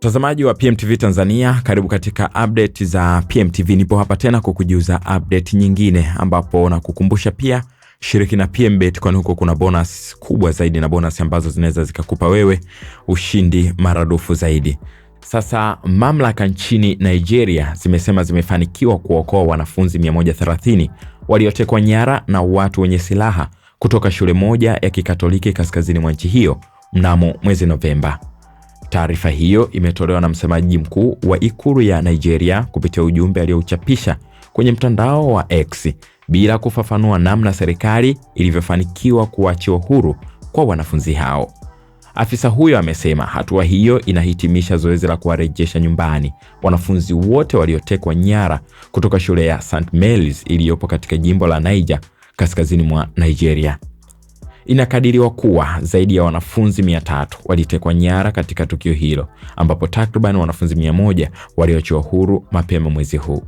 Mtazamaji wa PMTV Tanzania, karibu katika update za PMTV. Nipo hapa tena kukujuza update nyingine, ambapo na kukumbusha pia shiriki na PMBet, kwani huko kuna bonus kubwa zaidi na bonus ambazo zinaweza zikakupa wewe ushindi maradufu zaidi. Sasa mamlaka nchini Nigeria zimesema zimefanikiwa kuokoa wanafunzi 130 waliotekwa nyara na watu wenye silaha kutoka shule moja ya Kikatoliki kaskazini mwa nchi hiyo mnamo mwezi Novemba. Taarifa hiyo imetolewa na msemaji mkuu wa ikulu ya Nigeria kupitia ujumbe aliyouchapisha kwenye mtandao wa X, bila kufafanua namna serikali ilivyofanikiwa kuachiwa huru kwa wanafunzi hao. Afisa huyo amesema hatua hiyo inahitimisha zoezi la kuwarejesha nyumbani wanafunzi wote waliotekwa nyara kutoka shule ya St. Mary's iliyopo katika jimbo la Niger kaskazini mwa Nigeria. Inakadiriwa kuwa zaidi ya wanafunzi 300 walitekwa nyara katika tukio hilo, ambapo takriban wanafunzi 100 walioachiwa huru mapema mwezi huu.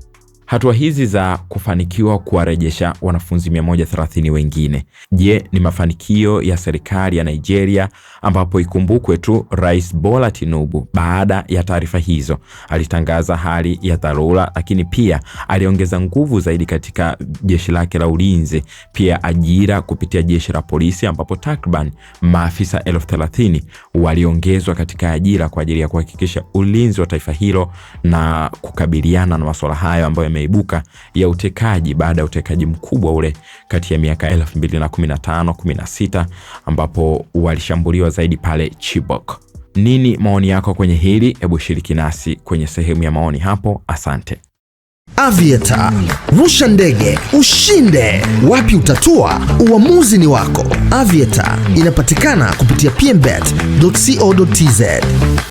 Hatua hizi za kufanikiwa kuwarejesha wanafunzi 130 wengine, je, ni mafanikio ya serikali ya Nigeria? Ambapo ikumbukwe tu Rais Bola Tinubu baada ya taarifa hizo alitangaza hali ya dharura, lakini pia aliongeza nguvu zaidi katika jeshi lake la ulinzi, pia ajira kupitia jeshi la polisi, ambapo takriban maafisa 30,000 waliongezwa katika ajira kwa ajili ya kuhakikisha ulinzi wa taifa hilo na kukabiliana na masuala hayo ambayo yameibuka ya utekaji baada ya utekaji mkubwa ule kati ya miaka 2015-16 ambapo walishambuliwa zaidi pale Chibok. Nini maoni yako kwenye hili? Hebu shiriki nasi kwenye sehemu ya maoni hapo. Asante. Aviator, rusha ndege, ushinde. Wapi utatua? Uamuzi ni wako. Aviator inapatikana kupitia pmbet.co.tz.